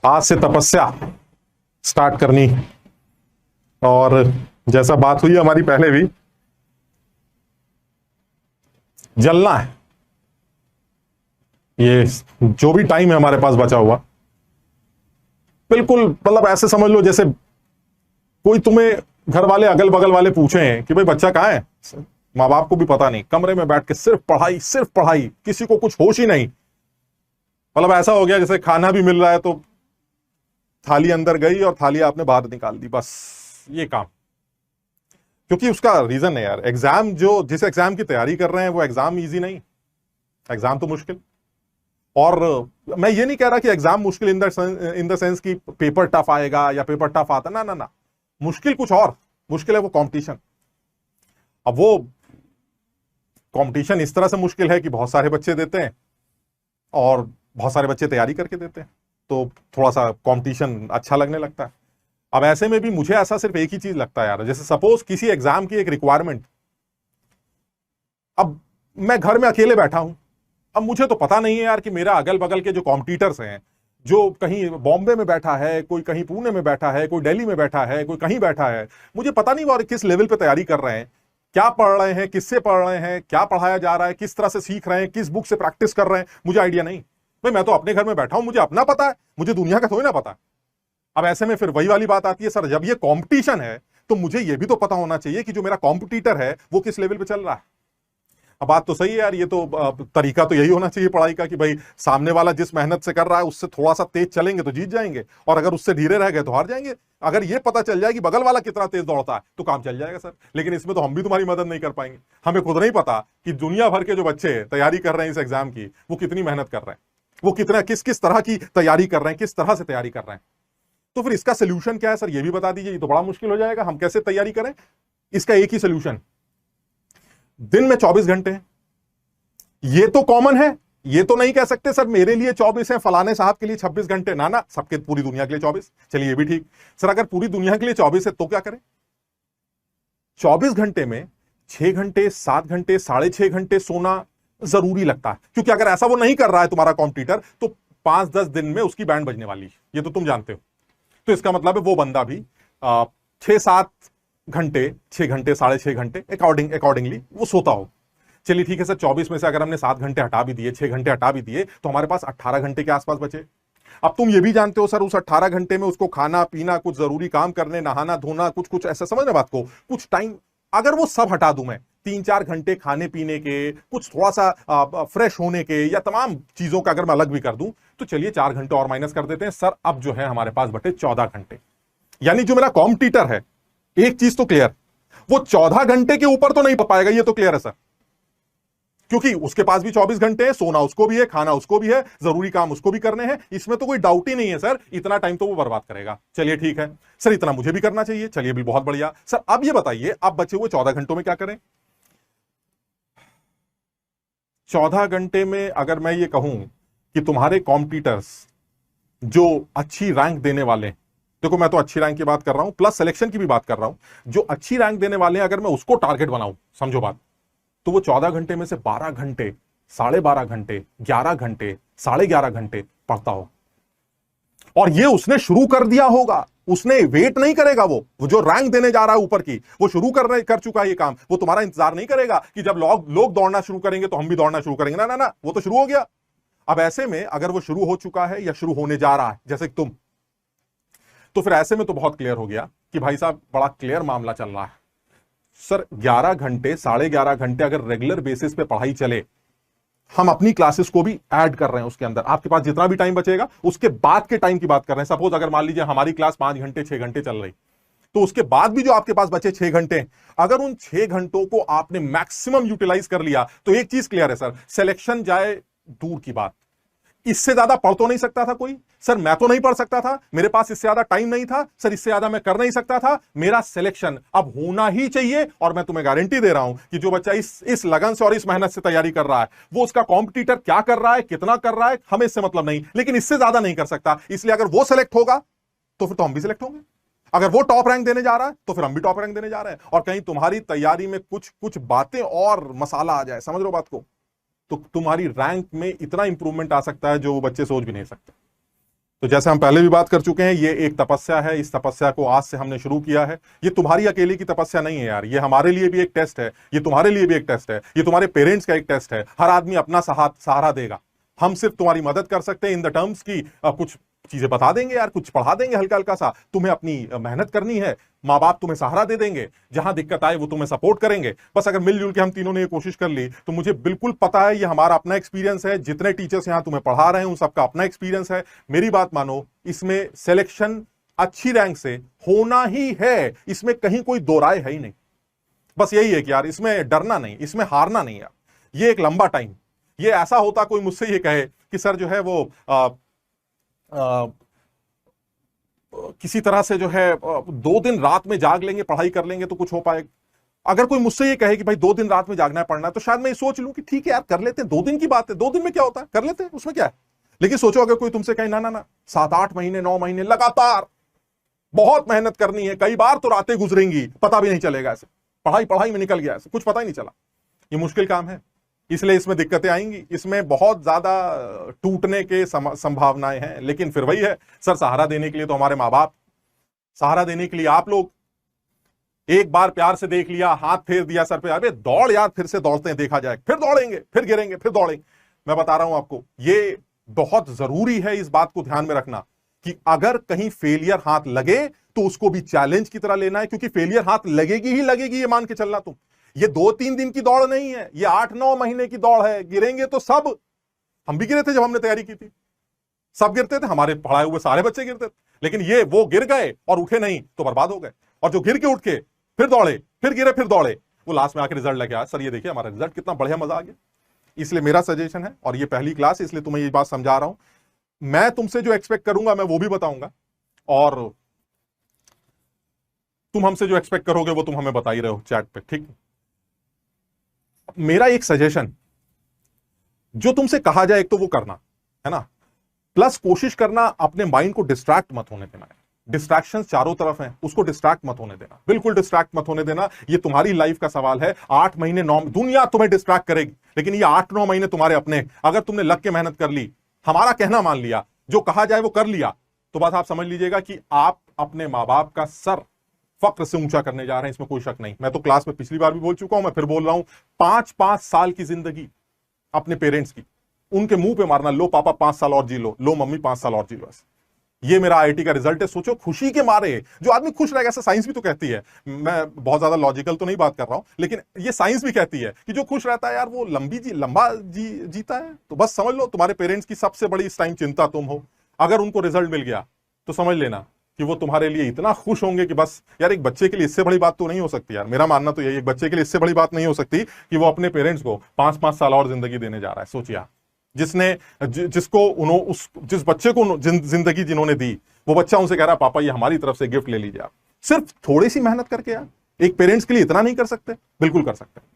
आज से तपस्या स्टार्ट करनी। और जैसा बात हुई हमारी पहले भी, जलना है। ये जो भी टाइम है हमारे पास बचा हुआ, बिल्कुल मतलब ऐसे समझ लो जैसे कोई तुम्हें घर वाले अगल बगल वाले पूछे हैं कि भाई बच्चा कहां है, माँ बाप को भी पता नहीं, कमरे में बैठ के सिर्फ पढ़ाई, किसी को कुछ होश ही नहीं। मतलब ऐसा हो गया जैसे खाना भी मिल रहा है तो थाली अंदर गई और थाली आपने बाहर निकाल दी, बस ये काम। क्योंकि उसका रीजन है यार, एग्जाम जो जिस एग्जाम की तैयारी कर रहे हैं वो एग्जाम इजी नहीं, एग्जाम तो मुश्किल। और मैं ये नहीं कह रहा कि एग्जाम मुश्किल इन द सेंस कि पेपर टफ आएगा या पेपर टफ आता, ना ना ना, मुश्किल कुछ और, मुश्किल है वो कंपटीशन। अब वो कंपटीशन इस तरह से मुश्किल है कि बहुत सारे बच्चे देते हैं और बहुत सारे बच्चे तैयारी करके देते हैं, तो थोड़ा सा कंपटीशन अच्छा लगने लगता है। अब ऐसे में भी मुझे ऐसा सिर्फ एक ही चीज लगता है यार, जैसे सपोज किसी एग्जाम की एक रिक्वायरमेंट, अब मैं घर में अकेले बैठा हूं, अब मुझे तो पता नहीं है यार कि मेरा अगल बगल के जो कॉम्पिटिटर्स हैं, जो कहीं बॉम्बे में बैठा है, कोई कहीं पुणे में बैठा है, कोई दिल्ली में बैठा है, कोई कहीं बैठा है, मुझे पता नहीं वो किस लेवल पे तैयारी कर रहे हैं, क्या पढ़ रहे हैं, किससे पढ़ रहे हैं, क्या पढ़ाया जा रहा है, किस तरह से सीख रहे हैं, किस बुक से प्रैक्टिस कर रहे हैं, मुझे आइडिया नहीं। भाई मैं तो अपने घर में बैठा हूं, मुझे अपना पता है, मुझे दुनिया का थोड़ी ना पता। अब ऐसे में फिर वही वाली बात आती है, सर जब ये कंपटीशन है तो मुझे ये भी तो पता होना चाहिए कि जो मेरा कॉम्पिटिटर है वो किस लेवल पे चल रहा है। अब बात तो सही है यार, ये तो तरीका तो यही होना चाहिए पढ़ाई का कि भाई सामने वाला जिस मेहनत से कर रहा है उससे थोड़ा सा तेज चलेंगे तो जीत जाएंगे, और अगर उससे धीरे रह गए तो हार जाएंगे। अगर ये पता चल जाए कि बगल वाला कितना तेज दौड़ता है तो काम चल जाएगा सर। लेकिन इसमें तो हम भी तुम्हारी मदद नहीं कर पाएंगे, हमें खुद नहीं पता कि दुनिया भर के जो बच्चे तैयारी कर रहे हैं इस एग्जाम की वो कितनी मेहनत कर रहे हैं, वो कितना किस किस तरह की तैयारी कर रहे हैं, किस तरह से तैयारी कर रहे हैं। तो फिर इसका सोल्यूशन क्या है सर, ये भी बता दीजिए, ये तो बड़ा मुश्किल हो जाएगा, हम कैसे तैयारी करें। इसका एक ही सोल्यूशन, दिन में 24 घंटे हैं, ये तो कॉमन है। ये तो नहीं कह सकते सर मेरे लिए 24 है, फलाने साहब के लिए 26 घंटे, ना ना, सबके पूरी दुनिया के लिए 24। चलिए ये भी ठीक। सर अगर पूरी दुनिया के लिए 24 है तो क्या करें। 24 घंटे में 6 घंटे, 7 घंटे, 6.5 घंटे सोना जरूरी लगता है, क्योंकि अगर ऐसा वो नहीं कर रहा है तुम्हारा कॉम्पिटिटर तो 5-10 दिन में उसकी बैंड बजने वाली है, ये तो तुम जानते हो। तो इसका मतलब है वो बंदा भी 6-7 घंटे, 6 घंटे, 6.5 घंटे अकॉर्डिंगली वो सोता हो। चलिए ठीक है सर, 24 में से अगर हमने 7 घंटे हटा भी दिए, 6 घंटे हटा भी दिए, तो हमारे पास 18 घंटे के आसपास बचे। अब तुम ये भी जानते हो सर उस 18 घंटे में उसको खाना पीना, कुछ जरूरी काम करने, नहाना धोना, कुछ कुछ ऐसा, समझ रहे बात को, कुछ टाइम, अगर वो सब हटा दूं मैं, 3-4 घंटे खाने पीने के, कुछ थोड़ा सा फ्रेश होने के, या तमाम चीजों का अगर मैं अलग भी कर दूं, तो चलिए 4 घंटे और माइनस कर देते हैं सर। अब जो है हमारे पास बटे 14 घंटे। यानी जो मेरा कॉम्पिटिटर है, एक चीज तो क्लियर, वो 14 घंटे के ऊपर तो नहीं पा पाएगा, ये तो क्लियर है सर, क्योंकि उसके पास भी 24 घंटे है, सोना उसको भी है, खाना उसको भी है, जरूरी काम उसको भी करने हैं, इसमें तो कोई डाउट ही नहीं है सर, इतना टाइम तो वो बर्बाद करेगा। चलिए ठीक है सर, इतना मुझे भी करना चाहिए, चलिए भी बहुत बढ़िया सर। अब ये बताइए, अब बचे हुए 14 घंटों में क्या करें। 14 घंटे में अगर मैं ये कहूं कि तुम्हारे कॉम्पिटिटर्स जो अच्छी रैंक देने वाले, देखो मैं तो अच्छी रैंक की बात कर रहा हूं, प्लस सिलेक्शन की भी बात कर रहा हूं, जो अच्छी रैंक देने वाले हैं अगर मैं उसको टारगेट बनाऊं, समझो बात, तो वो 14 घंटे में से 12 घंटे, 12.5 घंटे, 11 घंटे, 11.5 घंटे पढ़ता हो। और ये उसने शुरू कर दिया होगा, उसने वेट नहीं करेगा, वो जो रैंक देने जा रहा है ऊपर की, वो शुरू कर चुका है ये काम। वो तुम्हारा इंतजार नहीं करेगा कि जब लोग दौड़ना शुरू करेंगे तो हम भी दौड़ना शुरू करेंगे, ना ना ना, वो तो शुरू हो गया। अब ऐसे में अगर वो शुरू हो चुका है या शुरू होने जा रहा है जैसे तुम, तो फिर ऐसे में तो बहुत क्लियर हो गया कि भाई साहब बड़ा क्लियर मामला चल रहा है सर। 11 घंटे, 11.5 घंटे अगर रेगुलर बेसिस पे पढ़ाई चले, हम अपनी क्लासेस को भी ऐड कर रहे हैं उसके अंदर, आपके पास जितना भी टाइम बचेगा उसके बाद के टाइम की बात कर रहे हैं। सपोज अगर मान लीजिए हमारी क्लास 5 घंटे, 6 घंटे चल रही, तो उसके बाद भी जो आपके पास बचे 6 घंटे, अगर उन 6 घंटों को आपने मैक्सिमम यूटिलाइज कर लिया, तो एक चीज क्लियर है सर, सिलेक्शन जाए दूर की बात, इससे ज्यादा पढ़ तो नहीं सकता था कोई सर, मैं तो नहीं पढ़ सकता था, मेरे पास इससे ज्यादा टाइम नहीं था सर, इससे ज्यादा मैं कर नहीं सकता था, मेरा सिलेक्शन अब होना ही चाहिए। और मैं तुम्हें गारंटी दे रहा हूं कि जो बच्चा इस लगन से और इस मेहनत से तैयारी कर रहा है, वो उसका कॉम्पिटिटर क्या कर रहा है, कितना कर रहा है, हमें इससे मतलब नहीं, लेकिन इससे ज्यादा नहीं कर सकता। इसलिए अगर वो सिलेक्ट होगा तो फिर तो हम भी सिलेक्ट होंगे, अगर वो टॉप रैंक देने जा रहा है तो फिर हम भी टॉप रैंक देने जा रहे हैं, और कहीं तुम्हारी तैयारी में कुछ कुछ बातें और मसाला आ जाए, समझ लो बात को, तो तुम्हारी रैंक में इतना इंप्रूवमेंट आ सकता है जो वो बच्चे सोच भी नहीं सकते। तो जैसे हम पहले भी बात कर चुके हैं, ये एक तपस्या है। इस तपस्या को आज से हमने शुरू किया है। ये तुम्हारी अकेले की तपस्या नहीं है यार, ये हमारे लिए भी एक टेस्ट है, ये तुम्हारे लिए भी एक टेस्ट है, ये तुम्हारे पेरेंट्स का एक टेस्ट है। हर आदमी अपना सहारा देगा। हम सिर्फ तुम्हारी मदद कर सकते हैं इन द टर्म्स की कुछ चीजें बता देंगे यार, कुछ पढ़ा देंगे हल्का हल्का सा। तुम्हें अपनी मेहनत करनी है, माँ बाप तुम्हें सहारा दे देंगे, जहां दिक्कत आए वो तुम्हें सपोर्ट करेंगे। बस अगर मिलजुल के हम तीनों ने ये कोशिश कर ली तो मुझे बिल्कुल पता है, ये हमारा अपना एक्सपीरियंस है। जितने टीचर्स यहां तुम्हें पढ़ा रहे हैं उन सबका अपना एक्सपीरियंस है। मेरी बात मानो, इसमें सिलेक्शन अच्छी रैंक से होना ही है, इसमें कहीं कोई दो राय है ही नहीं। बस यही है कि यार इसमें डरना नहीं, इसमें हारना नहीं यार। ये एक लंबा टाइम, ये ऐसा होता कोई मुझसे ये कहे कि सर जो है वो किसी तरह से जो है 2 दिन रात में जाग लेंगे, पढ़ाई कर लेंगे तो कुछ हो पाएगा। अगर कोई मुझसे ये कहे कि भाई 2 दिन रात में जागना है, पढ़ना है, तो शायद मैं ये सोच लूं कि ठीक है यार कर लेते हैं, 2 दिन की बात है, 2 दिन में क्या होता है, कर लेते हैं, उसमें क्या है। लेकिन सोचो अगर कोई तुमसे कहे ना ना ना 7-8 महीने 9 महीने लगातार बहुत मेहनत करनी है, कई बार तो रातें गुजरेंगी, पता भी नहीं चलेगा, ऐसे पढ़ाई में निकल गया, ऐसे कुछ पता ही नहीं चला, ये मुश्किल काम है। इसलिए इसमें दिक्कतें आएंगी, इसमें बहुत ज्यादा टूटने के संभावनाएं हैं। लेकिन फिर वही है सर, सहारा देने के लिए तो हमारे माँ बाप, सहारा देने के लिए आप लोग। एक बार प्यार से देख लिया, हाथ फेर दिया सर पे, अरे दौड़ यार, फिर से दौड़ते हैं, देखा जाए, फिर दौड़ेंगे, फिर गिरेंगे, फिर दौड़ेंगे। मैं बता रहा हूं आपको, ये बहुत जरूरी है इस बात को ध्यान में रखना कि अगर कहीं फेलियर हाथ लगे तो उसको भी चैलेंज की तरह लेना है, क्योंकि फेलियर हाथ लगेगी ही लगेगी, ये मान के चलना तुम। ये 2-3 दिन की दौड़ नहीं है, ये 8-9 महीने की दौड़ है। गिरेंगे तो सब, हम भी गिरे थे जब हमने तैयारी की थी, सब गिरते थे, हमारे पढ़ाए हुए सारे बच्चे गिरते थे। लेकिन ये वो गिर गए और उठे नहीं तो बर्बाद हो गए, और जो गिर के उठ के फिर दौड़े, फिर गिरे, फिर दौड़े, वो लास्ट में आके रिजल्ट लेके आया, सर ये देखिए हमारा रिजल्ट कितना बढ़िया, मजा आ गया। इसलिए मेरा सजेशन है, और ये पहली क्लास इसलिए तुम्हें ये बात समझा रहा हूं, मैं तुमसे जो एक्सपेक्ट करूंगा मैं वो भी बताऊंगा, और तुम हमसे जो एक्सपेक्ट करोगे वो तुम हमें बता ही रहे हो चैट पे, ठीक। मेरा एक सजेशन, जो तुमसे कहा जाए एक तो वो करना है ना, प्लस कोशिश करना अपने माइंड को डिस्ट्रैक्ट मत होने देना है। डिस्ट्रैक्शंस चारों तरफ हैं, उसको डिस्ट्रैक्ट मत होने देना, बिल्कुल डिस्ट्रैक्ट मत होने देना। ये तुम्हारी लाइफ का सवाल है। 8 महीने 9, दुनिया तुम्हें डिस्ट्रैक्ट करेगी, लेकिन ये 8-9 महीने तुम्हारे अपने। अगर तुमने लग के मेहनत कर ली, हमारा कहना मान लिया, जो कहा जाए वो कर लिया, तो बस आप समझ लीजिएगा कि आप अपने माँ बाप का सर फक्र से ऊंचा करने जा रहे हैं, इसमें कोई शक नहीं। मैं तो क्लास में पिछली बार भी बोल चुका हूं, मैं फिर बोल रहा हूं, 5-5 साल की जिंदगी अपने पेरेंट्स की उनके मुंह पे मारना, लो पापा 5 साल और जी लो, लो मम्मी 5 साल और जी लो। ये मेरा आईआईटी का रिजल्ट है। सोचो खुशी के मारे जो आदमी खुश रहेगा, ऐसा साइंस भी तो कहती है, मैं बहुत ज्यादा लॉजिकल तो नहीं बात कर रहा हूं, लेकिन ये साइंस भी कहती है कि जो खुश रहता है यार वो लंबा जीता है। तो बस समझ लो तुम्हारे पेरेंट्स की सबसे बड़ी इस टाइम चिंता तुम हो। अगर उनको रिजल्ट मिल गया तो समझ लेना कि वो तुम्हारे लिए इतना खुश होंगे कि बस यार, एक बच्चे के लिए इससे बड़ी बात तो नहीं हो सकती यार। मेरा मानना तो यही, एक बच्चे के लिए इससे बड़ी बात नहीं हो सकती कि वो अपने पेरेंट्स को 5-5 साल और जिंदगी देने जा रहा है। सोचिए, जिस बच्चे को जिंदगी जिन्होंने दी, वो बच्चा उनसे कह रहा है पापा ये हमारी तरफ से गिफ्ट ले लीजिए आप। सिर्फ थोड़ी सी मेहनत करके यार, एक पेरेंट्स के लिए इतना नहीं कर सकते? बिल्कुल कर सकते हैं।